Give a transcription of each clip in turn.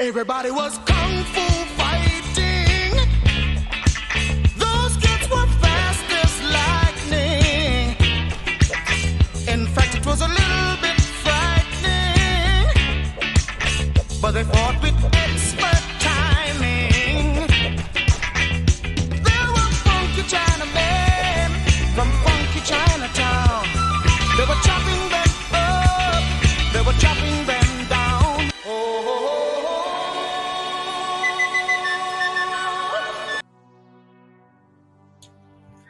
Everybody was kung fu fighting. Those kids were fast as lightning. In fact, it was a little bit frightening, but they fought with expert timing. There were funky Chinamen from funky Chinatown. They were chopping them up, they were chopping them down.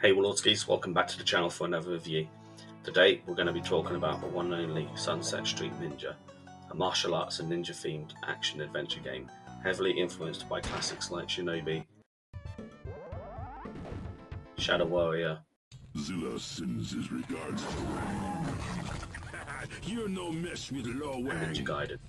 Hey Warlordskis, welcome back to the channel for another review. Today we're going to be talking about the one and only Sunset Street Ninja, a martial arts and ninja themed action adventure game heavily influenced by classics like Shinobi, Shadow Warrior, Zula sends his regards to Wang. You're no mess with Lo Wang. and Ninja Gaiden.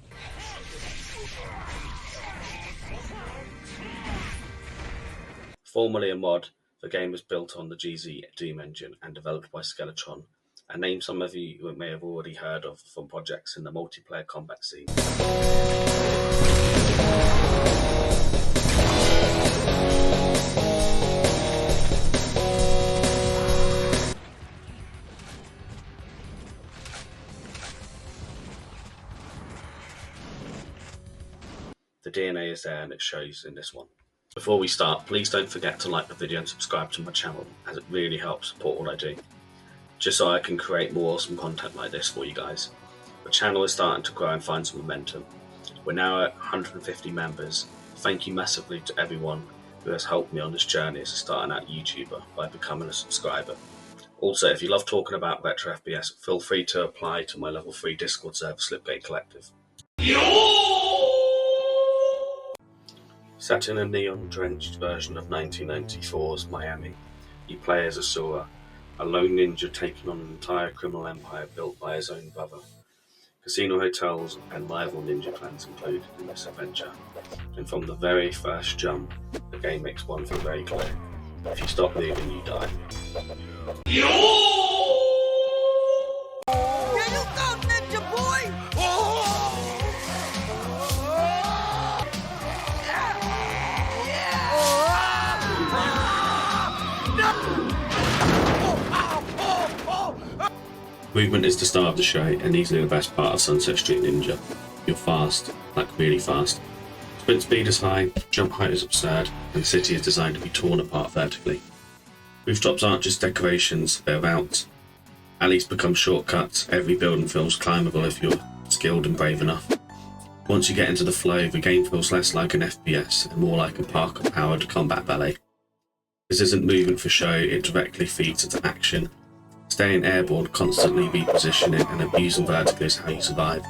Formerly a mod, the game is built on the GzDoom engine and developed by Skeletron, a name some of you may have already heard of from projects in the multiplayer combat scene. The DNA is there and it shows in this one. Before we start, please don't forget to like the video and subscribe to my channel, as it really helps support what I do, just so I can create more awesome content like this for you guys. The channel is starting to grow and find some momentum. We're now at 150 members. Thank you massively to everyone who has helped me on this journey as a starting out YouTuber by becoming a subscriber. Also, if you love talking about retro FPS, feel free to apply to my level 3 Discord server, Slipgate Collective. Set in a neon-drenched version of 1994's Miami, you play as Asura, a lone ninja taking on an entire criminal empire built by his own brother. Casino hotels and rival ninja clans included in this adventure, and from the very first jump, the game makes one thing very clear: if you stop moving, you die. Here you go, ninja boy! Movement is the star of the show and easily the best part of Sunset Street Ninja. You're fast, like really fast. Sprint speed is high, jump height is absurd, and the city is designed to be torn apart vertically. Rooftops aren't just decorations, they're routes. Alleys become shortcuts, every building feels climbable if you're skilled and brave enough. Once you get into the flow, the game feels less like an FPS and more like a parkour-powered combat ballet. This isn't moving for show, it directly feeds into action. Staying airborne, constantly repositioning, and abusing vertically is how you survive.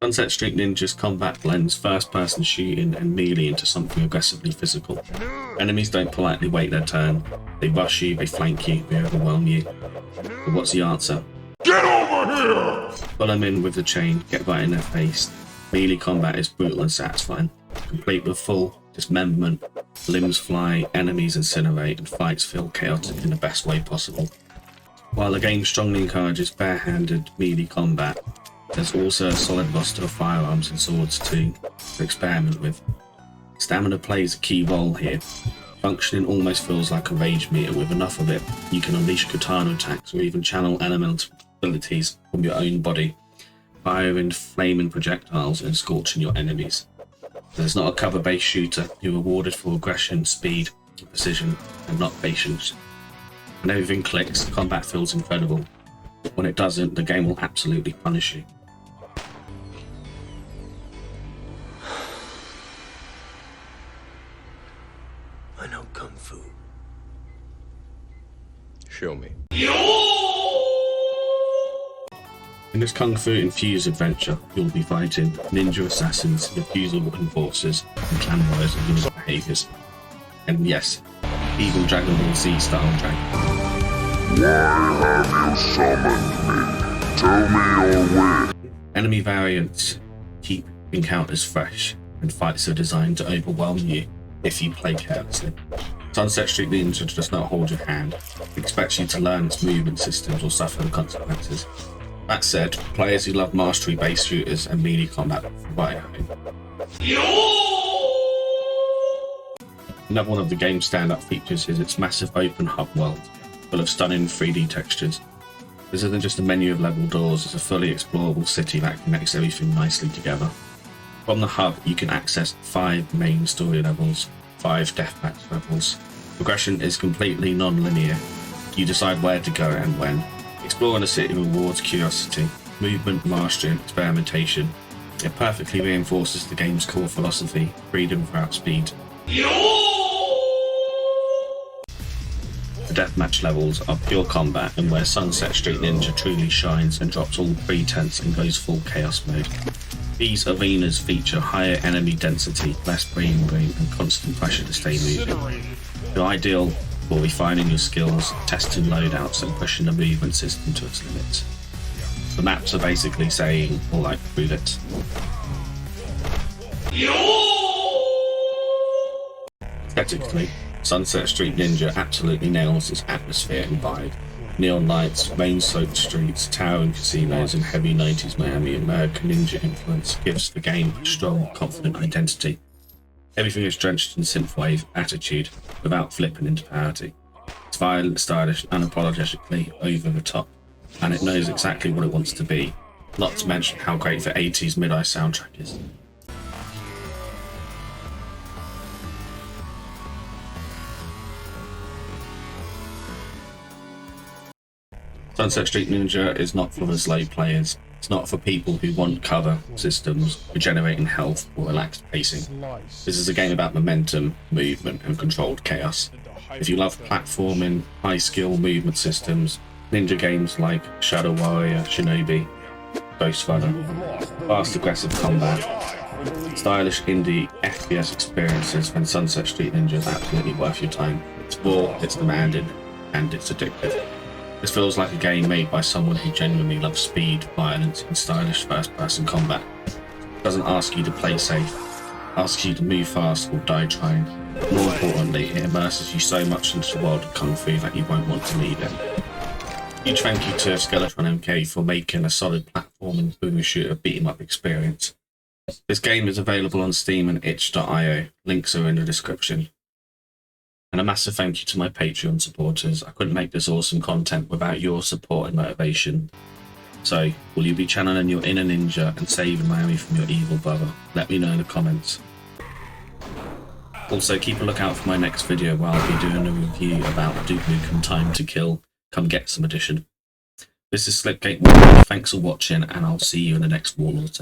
Sunset Street Ninja's combat blends first-person shooting and melee into something aggressively physical. Enemies don't politely wait their turn. They rush you, they flank you, they overwhelm you. But what's the answer? Get over here! Pull them in with the chain, get right in their face. Melee combat is brutal and satisfying, complete with full dismemberment. Limbs fly, enemies incinerate, and fights feel chaotic in the best way possible. While the game strongly encourages bare-handed melee combat, there's also a solid roster of firearms and swords to experiment with. Stamina plays a key role here. Functioning almost feels like a rage meter. With enough of it, you can unleash katana attacks or even channel elemental abilities from your own body, firing flaming projectiles and scorching your enemies. There's not a cover-based shooter. You're rewarded for aggression, speed, precision, and not patience. When everything clicks, combat feels incredible. When it doesn't, the game will absolutely punish you. I know kung fu. Show me. In this kung fu infused adventure, you'll be fighting ninja assassins, Yakuza enforcers, and clan warriors of violent behaviours. And yes, even Dragon Ball Z style dragon. Why have you summoned me? Tell me your way. Enemy variants keep encounters fresh, and fights are designed to overwhelm you if you play carelessly. Sunset Street Ninja does not hold your hand. It expects you to learn its movement systems or suffer the consequences. That said, players who love mastery-based shooters and melee combat will provide Another one of the game's standout features is its massive open hub world, full of stunning 3D textures. This isn't just a menu of level doors, it's a fully explorable city that connects everything nicely together. From the hub, you can access 5 main story levels, 5 deathmatch levels. Progression is completely non-linear. You decide where to go and when. Exploring the city rewards curiosity, movement, mastery and experimentation. It perfectly reinforces the game's core philosophy, freedom without speed. The deathmatch levels are pure combat and where Sunset Street Ninja truly shines and drops all pretense and goes full chaos mode. These arenas feature higher enemy density, less brain drain and constant pressure to stay moving. They're ideal for refining your skills, testing loadouts and pushing the movement system to its limits. The maps are basically saying, all like bullets. Aesthetically, Sunset Street Ninja absolutely nails its atmosphere and vibe. Neon lights, rain-soaked streets, towering casinos and heavy 90s Miami American Ninja influence gives the game a strong, confident identity. Everything is drenched in synthwave attitude without flipping into parody. It's violent, stylish, unapologetically over the top, and it knows exactly what it wants to be, not to mention how great the 80s mid-eye soundtrack is. Sunset Street Ninja is not for the slow players. It's not for people who want cover systems, regenerating health, or relaxed pacing. This is a game about momentum, movement, and controlled chaos. If you love platforming, high-skill movement systems, ninja games like Shadow Warrior, Shinobi, Ghost Runner, fast aggressive combat, stylish indie FPS experiences, then Sunset Street Ninja is absolutely worth your time. It's raw, it's demanding, and it's addictive. This feels like a game made by someone who genuinely loves speed, violence, and stylish first-person combat. It doesn't ask you to play safe, it asks you to move fast or die trying. More importantly, it immerses you so much into the world of Kung Fu that you won't want to leave it. Huge thank you to Skeletron MK for making a solid platforming boomer shooter beat-em-up experience. This game is available on Steam and itch.io, links are in the description. And a massive thank you to my Patreon supporters. I couldn't make this awesome content without your support and motivation. So, will you be channeling your inner ninja and saving Miami from your evil brother? Let me know in the comments. Also, keep a lookout for my next video where I'll be doing a review about Duke Nukem Time to Kill. Come Get Some edition. This is Slipgate. Thanks for watching and I'll see you in the next Warlord.